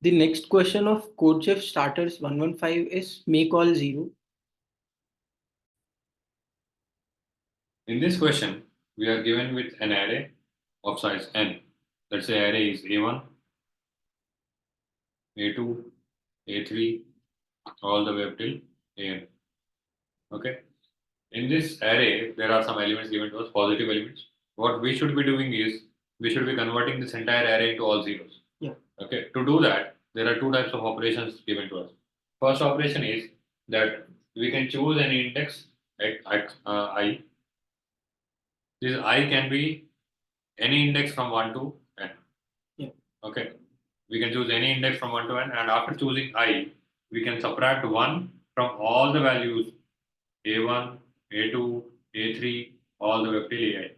The next question of CodeChef Starters 115 is make all 0. In this question, we are given with an array of size n. Let's say array is A1, A2, A3, all the way up till An. Okay. In this array, there are some elements given to us, positive elements. What we should be doing is, we should be converting this entire array into all zeros. Yeah. Okay. To do that, there are two types of operations given to us. First operation is that we can choose any index at I. This I can be any index from 1 to n. Yeah. Okay. We can choose any index from 1 to n, and after choosing I, we can subtract 1 from all the values A1, A2, A3, all the way up till AI.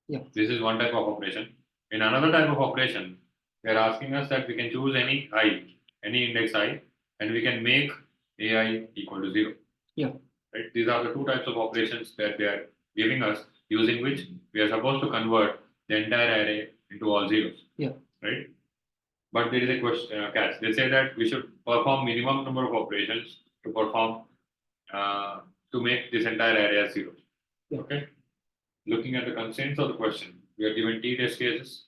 Yeah. This is one type of operation. In another type of operation, they are asking us that we can choose any I, any index I, and we can make AI equal to 0. Yeah. Right? These are the two types of operations that they are giving us, using which we are supposed to convert the entire array into all zeros. Yeah. Right? But there is a question, catch. They say that we should perform minimum number of operations to perform to make this entire array as zeros. Yeah. Okay. Looking at the constraints of the question, we are given t test cases,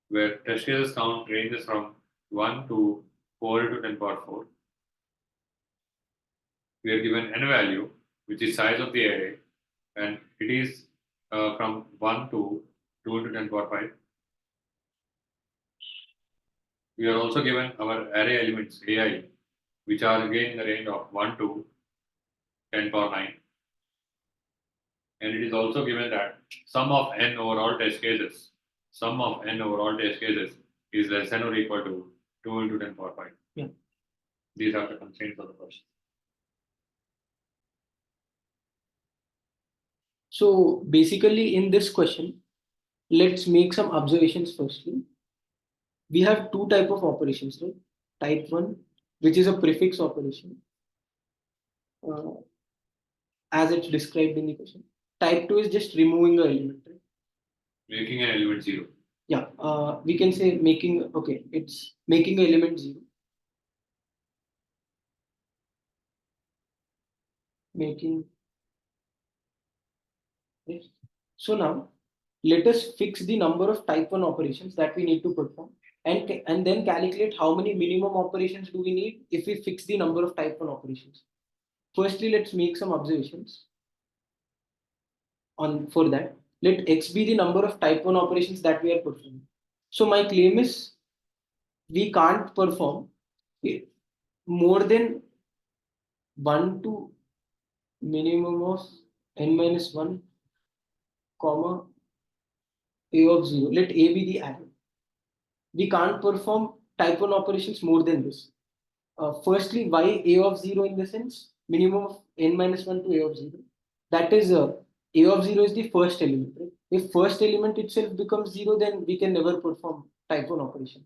where test cases count ranges from 1 to 4 into 10 power 4. We are given n value, which is size of the array, and it is from 1 to 2 into 10 power 5. We are also given our array elements AI, which are again in the range of 1 to 10 power 9. And it is also given that sum of n overall test cases, is less than or equal to 2 into 10 power 5. Yeah. These are the constraints of the question. So basically in this question, let's make some observations firstly. We have two type of operations, right? Type 1, which is a prefix operation, as it's described in the question. Type 2 is just removing an element, right? Making an element 0. Yeah, we can say making, okay, it's making an element 0. Making this. So now, let us fix the number of type 1 operations that we need to perform, and then calculate how many minimum operations do we need if we fix the number of type 1 operations. Firstly, let's make some observations. For that, let x be the number of type 1 operations that we are performing. So my claim is we can't perform more than 1 to minimum of n minus 1 comma a of 0. Let a be the array. We can't perform type 1 operations more than this. Firstly, why a of 0 in the sense? Minimum of n minus 1 to a of 0. That is, a of 0 is the first element. Right? If first element itself becomes 0, then we can never perform type 1 operation.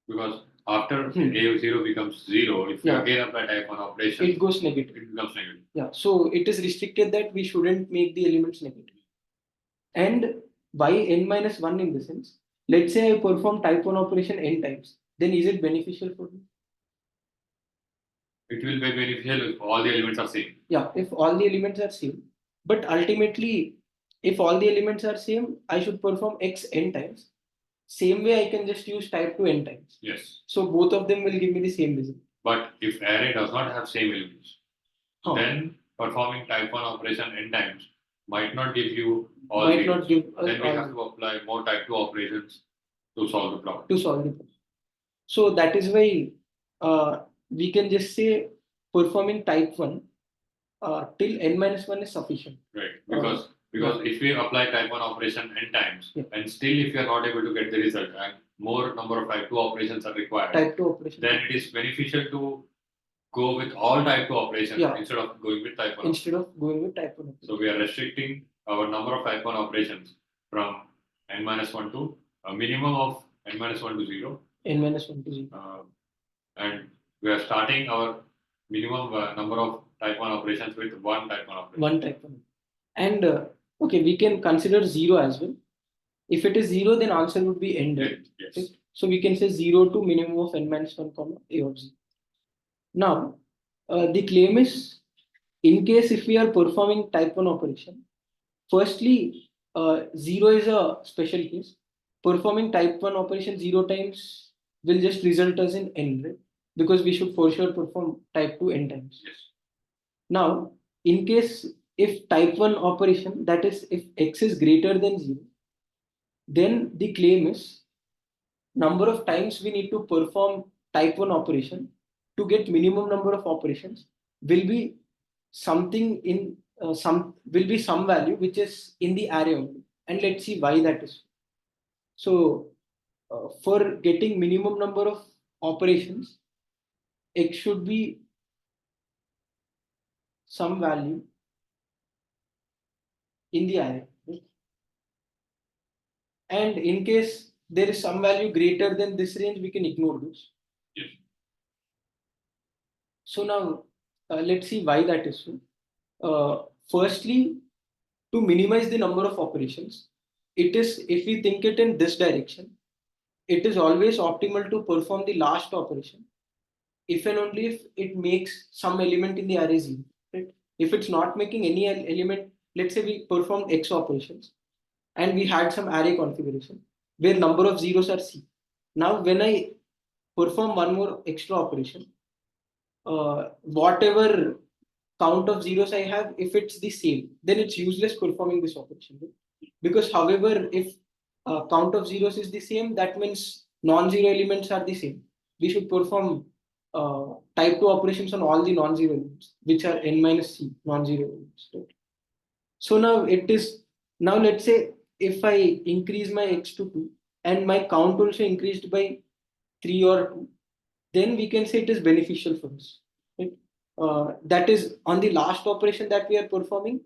Because after a of 0 becomes 0, if you again apply type 1 operation, it goes negative. It becomes negative. Yeah, so it is restricted that we shouldn't make the elements negative. And why n minus 1 in the sense? Let's say I perform type 1 operation n times, then is it beneficial for me? It will be beneficial if all the elements are same. Yeah, if all the elements are same. But ultimately, if all the elements are same, I should perform x n times. Same way I can just use type 2 n times. Yes. So both of them will give me the same result. But if array does not have same elements, then performing type 1 operation n times might not give you all might not give us then we have to apply more type 2 operations to solve the problem. So that is why we can just say performing type 1 till n minus 1 is sufficient. Right, because if we apply type 1 operation n times, and still if you are not able to get the result and more number of type 2 operations are required, then it is beneficial to go with all type 2 operations instead of going with type 1. So we are restricting our number of type 1 operations from n minus 1 to a minimum of n minus 1 to 0. And we are starting our minimum number of type 1 operations with one type 1 operation. And okay, we can consider 0 as well. If it is 0, then answer would be end. Yes. So we can say 0 to minimum of n minus 1 comma a of 0. Now, the claim is, in case if we are performing type 1 operation, firstly, 0 is a special case. Performing type 1 operation 0 times will just result us in n, right? Because we should for sure perform type 2 n times. Yes. Now, in case if type 1 operation, that is if x is greater than 0, then the claim is number of times we need to perform type 1 operation to get minimum number of operations will be something in some value which is in the array only, and let's see why that is. So for getting minimum number of operations, x should be some value in the array, right? And in case there is some value greater than this range, we can ignore this. Yes. So now let's see why that is so. Firstly, to minimize the number of operations, it is, if we think it in this direction, it is always optimal to perform the last operation if and only if it makes some element in the array 0, right? If it's not making any element, let's say we performed x operations and we had some array configuration where number of zeros are c. Now when I perform one more extra operation, whatever count of zeros I have, if it's the same, then it's useless performing this operation. Right? Because however, if count of zeros is the same, that means non-zero elements are the same. We should perform type 2 operations on all the non-zero elements, which are n minus c non-zero elements. Right? So now it is, now let's say if I increase my x to 2 and my count also increased by 3 or 2, then we can say it is beneficial for us. Right? That is, on the last operation that we are performing,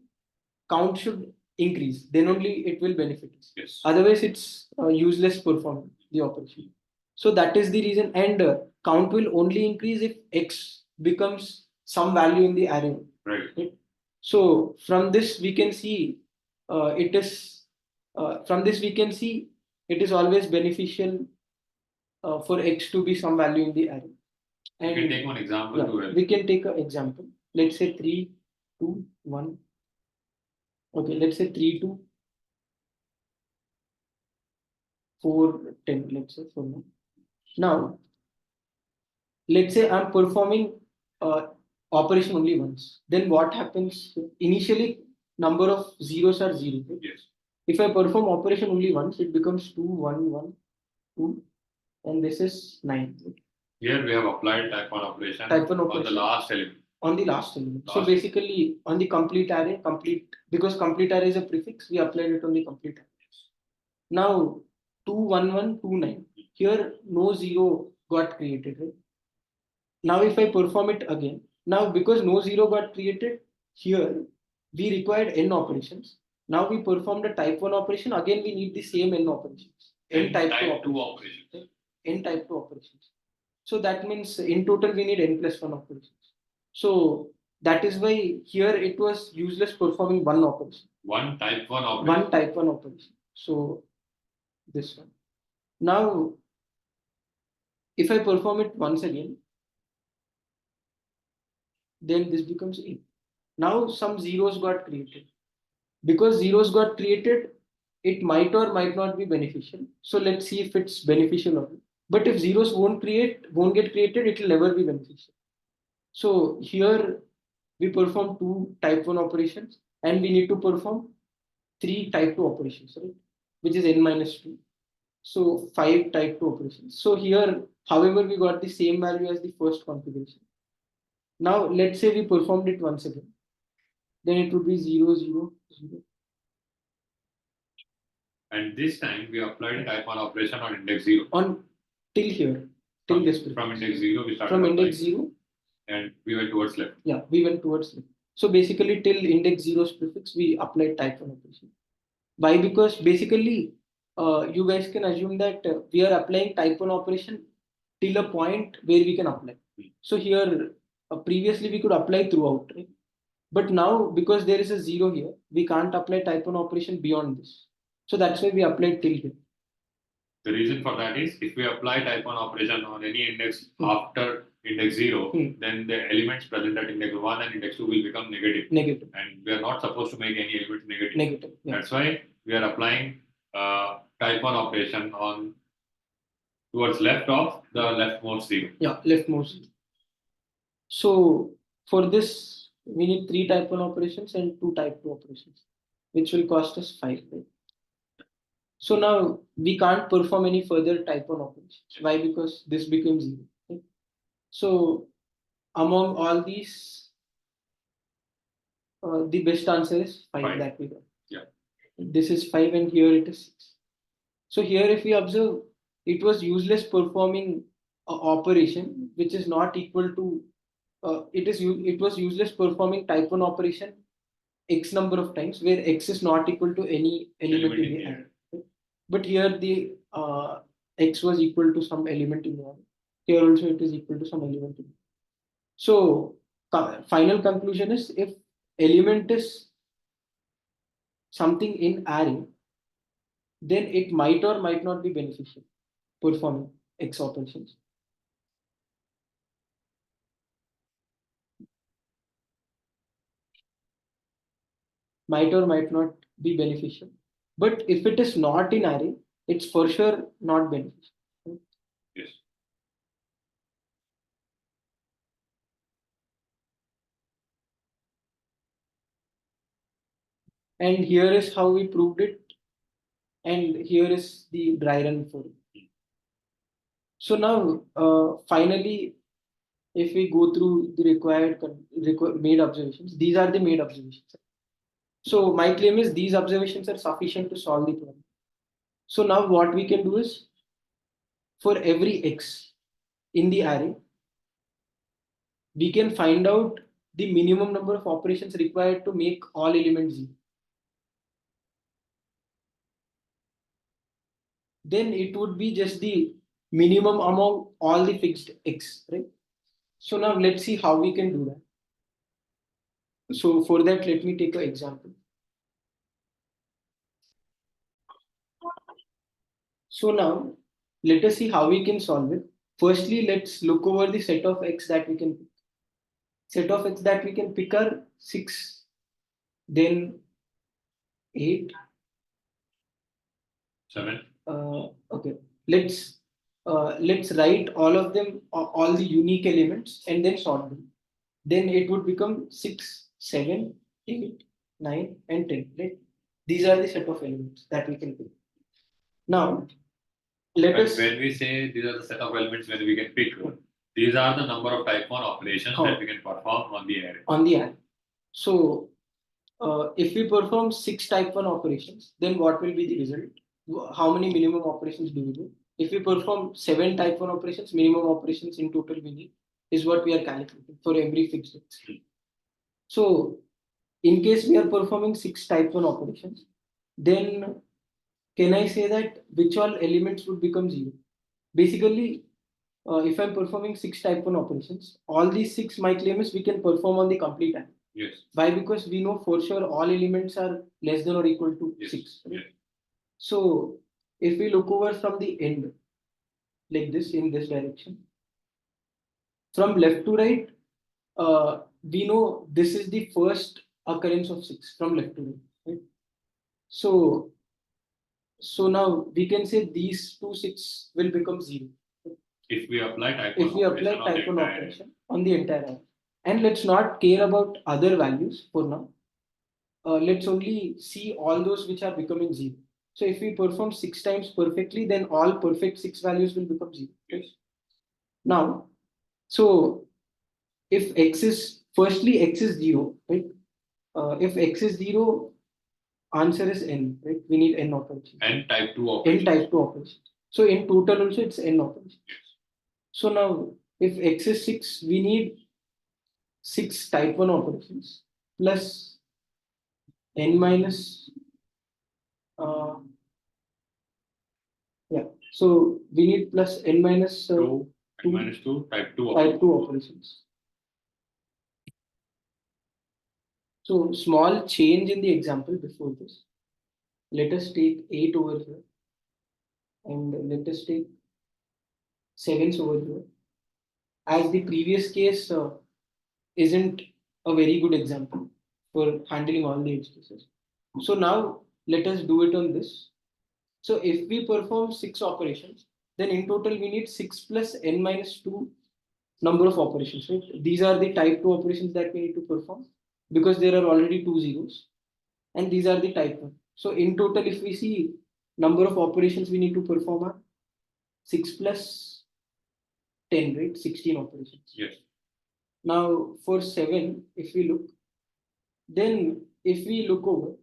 count should increase. Then only it will benefit us. Yes. Otherwise, it's useless performing the operation. So that is the reason. And count will only increase if x becomes some value in the array. Right. So from this we can see it is from this we can see it is always beneficial for x to be some value in the array. And we can take one example to it. We can take an example. Let's say 3, 2, 1. Okay, let's say 3, 2, 4, 10. Let's say for now. Now, let's say I'm performing operation only once. Then what happens? Initially, number of zeros are 0. Right? Yes. If I perform operation only once, it becomes 2, 1, 1, 2, and this is 9. Right? Here we have applied type 1 operation, on the last element. On the last element. So basically, on the complete array, because complete array is a prefix, we applied it on the complete array. Now, 2, 1, 1, 2, 9. Here, no 0 got created. Right? Now, if I perform it again, now because no 0 got created, here we required n operations. Now we performed a type 1 operation. Again, we need the same n operations. N type 2 operations. Right? N type 2 operations. So that means in total we need n plus 1 operations. So that is why here it was useless performing one operation. One type 1 operation. One type 1 operation. So this one. Now, if I perform it once again, then this becomes 8. Now some zeros got created. Because zeros got created, it might or might not be beneficial. So let's see if it's beneficial or not. But if zeros won't get created, it will never be beneficial. So here we perform 2 type 1 operations and we need to perform 3 type 2 operations, right? Which is n minus 2. So 5 type 2 operations. So here, however, we got the same value as the first configuration. Now let's say we performed it once again. Then it would be 0, 0, 0. And this time we applied type 1 operation on index 0. On till here. Till this prefix. From index 0 we started. From index 0. And we went towards left. Yeah, we went towards left. So basically till index 0's prefix, we applied type 1 operation. Why? Because basically you guys can assume that we are applying type 1 operation till a point where we can apply. So here previously we could apply throughout, right? But now because there is a 0 here, we can't apply type 1 operation beyond this. So that's why we applied till here. The reason for that is if we apply type 1 operation on any index after index 0, then the elements present at index 1 and index 2 will become negative. Negative. And we are not supposed to make any elements negative. Negative. Yeah. That's why we are applying type 1 operation on towards left of the leftmost 0. Yeah, leftmost. So for this, we need 3 type 1 operations and 2 type 2 operations, which will cost us 5. Right? So now we can't perform any further type 1 operations. Why? Because this becomes 0. Right? So among all these, the best answer is 5 that we got. Yeah. This is 5 and here it is 6. So here if we observe, it was useless performing an operation which is not equal to, it was useless performing type 1 operation x number of times where x is not equal to any element in the array. But here the x was equal to some element in the array. Here also it is equal to some element in the array. So final conclusion is if element is something in array, then it might or might not be beneficial performing x operations. Might or might not be beneficial. But if it is not in array, it's for sure not beneficial. Yes. And here is how we proved it. And here is the dry run for it. So now, finally, if we go through the required made observations, these are the made observations. So my claim is these observations are sufficient to solve the problem. So now what we can do is, for every x in the array, we can find out the minimum number of operations required to make all elements 0. Then it would be just the minimum among all the fixed x, right? So now let's see how we can do that. So for that, let me take an example. So now let us see how we can solve it. Firstly, let's look over the set of x that we can pick. Set of x that we can pick are 6, then 8, 7. Okay, let's write all of them, all the unique elements, and then sort them. Then it would become 6, 7, 8, 9, and 10. Right? These are the set of elements that we can pick. Now, let us. When we say these are the set of elements when we can pick, these are the number of type 1 operations that we can perform on the array. On the array. So, if we perform 6 type 1 operations, then what will be the result? How many minimum operations do we do? If we perform 7 type 1 operations, minimum operations in total we need is what we are calculating for every fixed x. So, in case we are performing 6 type 1 operations, then can I say that which all elements would become 0? Basically, if I'm performing 6 type 1 operations, all these 6, my claim is we can perform on the complete array. Yes. Why? Because we know for sure all elements are less than or equal to 6. Right? Yes. So if we look over from the end, like this, in this direction, from left to right, we know this is the first occurrence of 6 from left to right. Right? So now we can say these two 6 will become 0. If we apply type 1 operation on the entire array. And let's not care about other values for now. Let's only see all those which are becoming 0. So if we perform 6 times perfectly, then all perfect 6 values will become 0. Yes. Now, so if x is, firstly x is 0, right? If x is 0, answer is n, right? We need n operations. N type 2 operations. N type 2 operations. So in total also it's n operations. Yes. So now if x is 6, we need 6 type 1 operations plus n minus so we need plus n minus 2 minus 2 type 2 operations. So small change in the example before this. Let us take 8 over here and let us take 7s over here. As the previous case isn't a very good example for handling all the edge cases. So now let us do it on this. So if we perform 6 operations, then in total we need 6 plus n minus 2 number of operations, right? These are the type 2 operations that we need to perform because there are already 2 zeros, and these are the type 1. So in total, if we see number of operations we need to perform are 6 plus 10, right? 16 operations. Yes. Now for 7, if we look, then if we look over,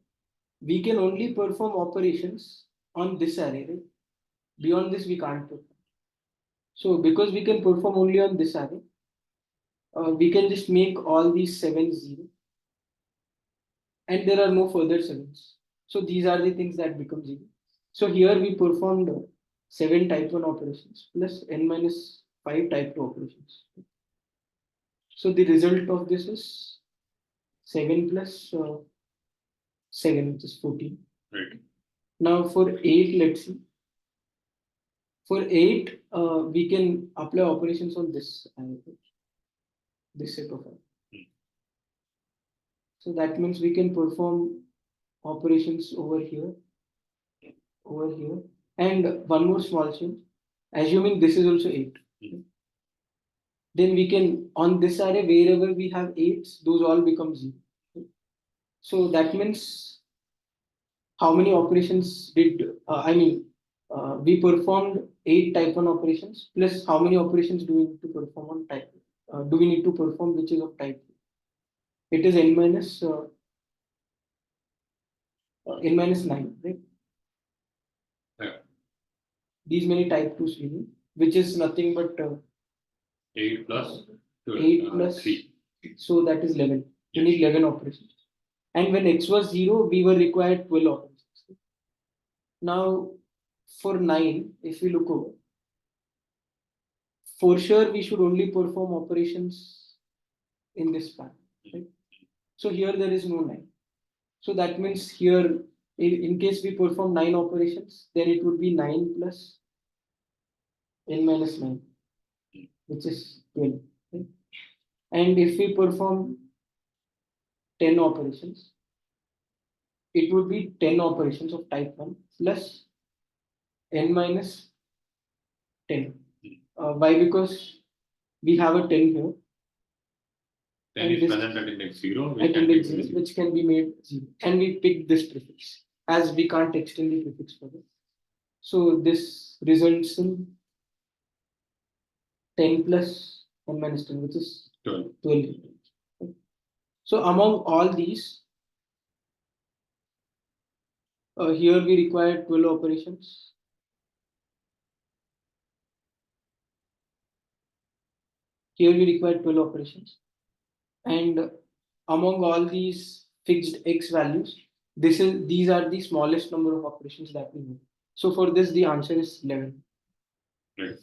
we can only perform operations on this array, right? Beyond this, we can't perform. So because we can perform only on this array, we can just make all these 7s 0, and there are no further 7s. So these are the things that become 0. So here we performed 7 type 1 operations plus n minus 5 type 2 operations. So the result of this is 7 plus 7, which is 14. Right. Now for 8, let's see. For 8, we can apply operations on this set of array. So that means we can perform operations over here, and one more small change. Assuming this is also 8, then we can, on this array, wherever we have 8s, those all become 0. So that means how many operations did, we performed 8 type 1 operations plus how many operations do we need to perform on type, do we need to perform which is of type? It is n minus 9, right? Yeah. These many type 2s we need, which is nothing but 8 plus 8 plus 3. So that is 11. We Yes. need 11 operations. And when x was 0, we were required 12 operations. Now, for 9, if we look over, for sure we should only perform operations in this span, right? So here there is no 9. So that means here, in case we perform 9 operations, then it would be 9 plus n minus 9, which is 12. Right? And if we perform 10 operations, it would be 10 operations of type 1 plus n minus 10. Why? Because we have a 10 here. 10 is present at index 0, at index 0, which can be made 0. And we pick this prefix as we can't extend the prefix further. So this results in 10 plus n minus 10, which is 12. So among all these, here we require 12 operations. Here we require 12 operations. And among all these fixed x values, these are the smallest number of operations that we need. So for this, the answer is 11. Right.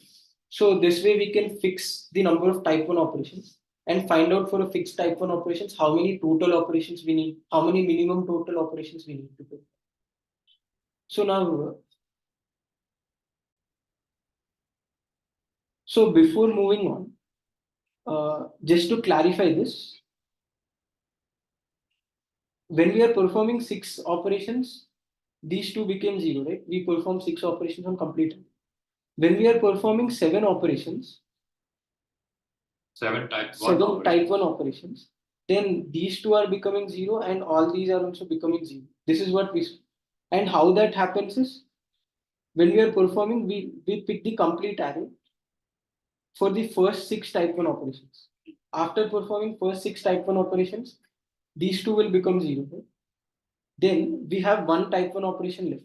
So this way we can fix the number of type 1 operations and find out for a fixed type 1 operations how many total operations we need, how many minimum total operations we need to do. So now, so before moving on, just to clarify this, when we are performing 6 operations, these two became 0, right? We perform 6 operations on complete. When we are performing 7 operations, 7 type 1 7 operations. type 1 operations, then these two are becoming 0 and all these are also becoming 0. This is what we, and how that happens is when we are performing, we pick the complete array for the first 6 type 1 operations. After performing first 6 type 1 operations, these two will become 0. Right? Then we have one type 1 operation left.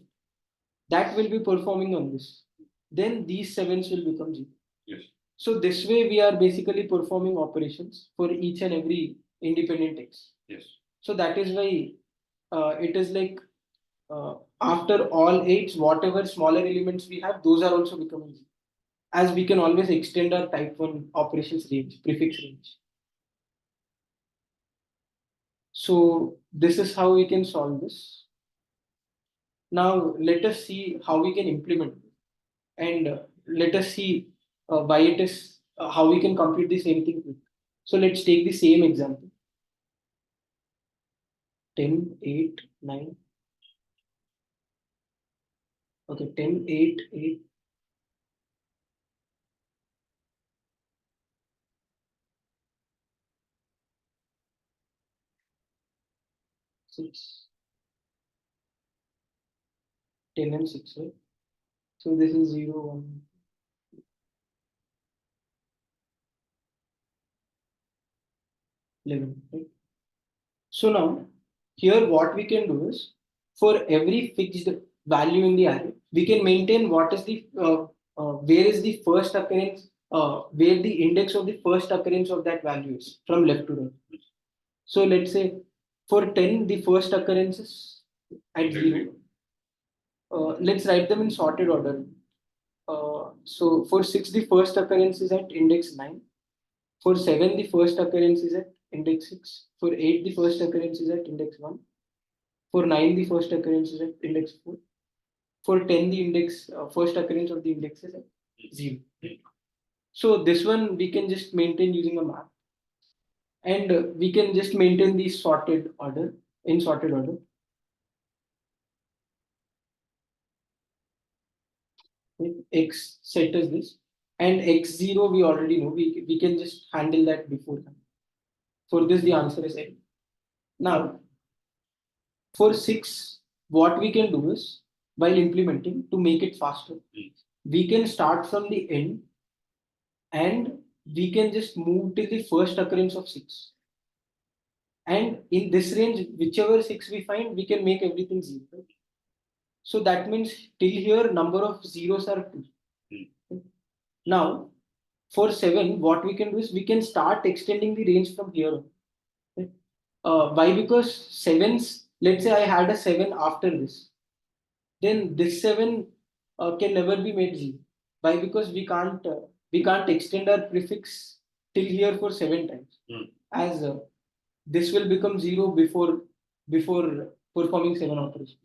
That will be performing on this. Then these 7s will become 0. Yes. So this way we are basically performing operations for each and every independent x. Yes. So that is why it is like after all 8s, whatever smaller elements we have, those are also becoming 0. As we can always extend our type 1 operations range, prefix range. So this is how we can solve this. Now let us see how we can implement it. and let us see why it is how we can complete the same thing quick. So let's take the same example. 10, 8, 9. Okay, 10, 8, 8. 6, 10 and 6, right? So this is 0, 1, 11, right? So now, here what we can do is, for every fixed value in the array, we can maintain what is the, where is the first occurrence, where the index of the first occurrence of that value is, from left to right. So let's say, for 10, the first occurrence is at 0. Let's write them in sorted order. So for 6, the first occurrence is at index 9. For 7, the first occurrence is at index 6. For 8, the first occurrence is at index 1. For 9, the first occurrence is at index 4. For 10, the index first occurrence of the index is at 0. So this one we can just maintain using a map. And we can just maintain the sorted order, in sorted order. X set as this. And x0 we already know. We can just handle that beforehand. For this, the answer is A. Now, for 6, what we can do is, while implementing to make it faster, we can start from the end and we can just move till the first occurrence of 6. And in this range, whichever 6 we find, we can make everything 0. Right? So that means till here, number of zeros are 2. Right? Now, for 7, what we can do is we can start extending the range from here on. Right? Why? Because 7s, let's say I had a 7 after this, then this 7 can never be made 0. Why? Because we can't extend our prefix till here for 7 times, as this will become 0 before performing 7 operations.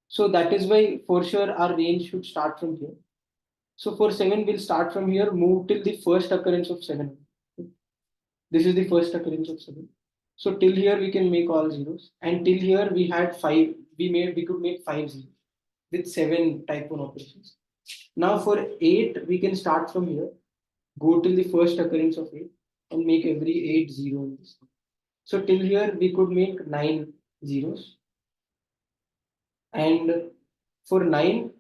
So that is why for sure our range should start from here. So for 7, we'll start from here, move till the first occurrence of 7. This is the first occurrence of 7. So till here we can make all zeros, and till here we had 5. We could make 5 zeros with 7 type 1 operations. Now for 8, we can start from here, go till the first occurrence of 8, and make every 8 0 in this. So till here we could make 9 zeros. And for 9,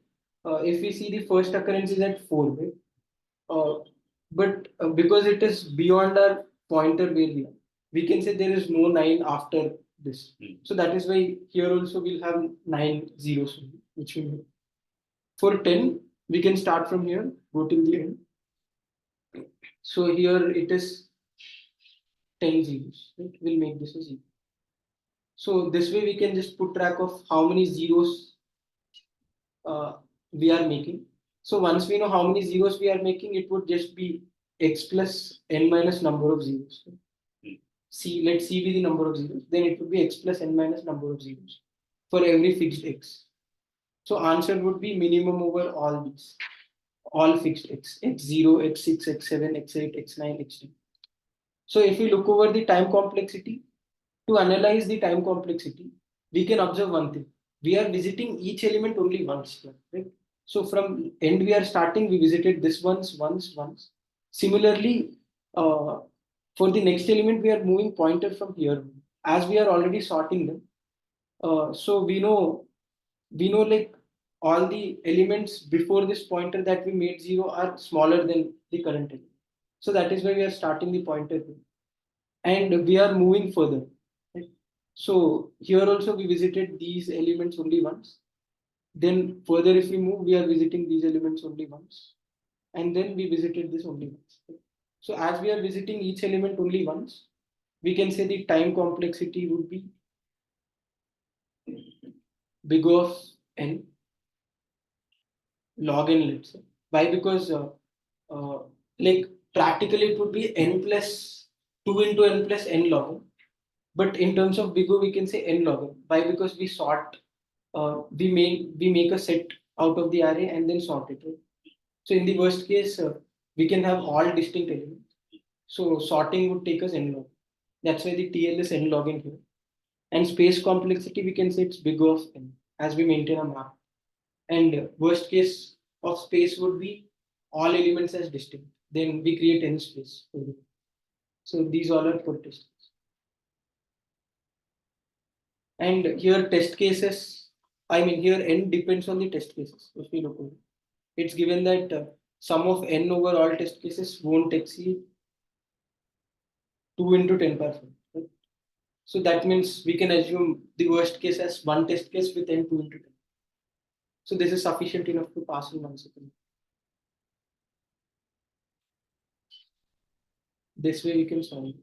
if we see the first occurrence is at 4, right? But because it is beyond our pointer where we can say there is no 9 after this. So that is why here also we'll have 9 zeros, which we make. For 10, we can start from here, go till the end. So here it is 10 zeros, right? We'll make this a 0. So this way we can just put track of how many zeros we are making. So once we know how many zeros we are making, it would just be x plus n minus number of zeros. Let C be the number of zeros, then it would be x plus n minus number of zeros for every fixed x. So answer would be minimum over all these, all fixed x, x0, x6, x7, x8, x9, x10. So if we look over the time complexity, to analyze the time complexity, we can observe one thing. We are visiting each element only once, right? So from end we are starting, we visited this once. Similarly, for the next element, we are moving pointer from here. As we are already sorting them, so we know like all the elements before this pointer that we made 0 are smaller than the current element. So that is why we are starting the pointer here. And we are moving further. Right? So here also we visited these elements only once. Then further if we move, we are visiting these elements only once. And then we visited this only once. Right? So as we are visiting each element only once, we can say the time complexity would be big of n log n, let's say. Why? Because like practically it would be n plus 2 into n plus n log n. But in terms of big O, we can say n log n. Why? Because we sort, we make a set out of the array and then sort it. Right? So in the worst case, we can have all distinct elements. So sorting would take us n log. That's why the TL is n log in here. And space complexity, we can say it's big of n as we maintain a map. And worst case of space would be all elements as distinct. Then we create n space. So these all are put tests. And here test cases, I mean here n depends on the test cases. If we look at it, it's given that sum of n over all test cases won't exceed 2 into 10 power 4. Right? So that means we can assume the worst case as one test case with n 2 into 10. So this is sufficient enough to pass in 1 second. This way we can solve it.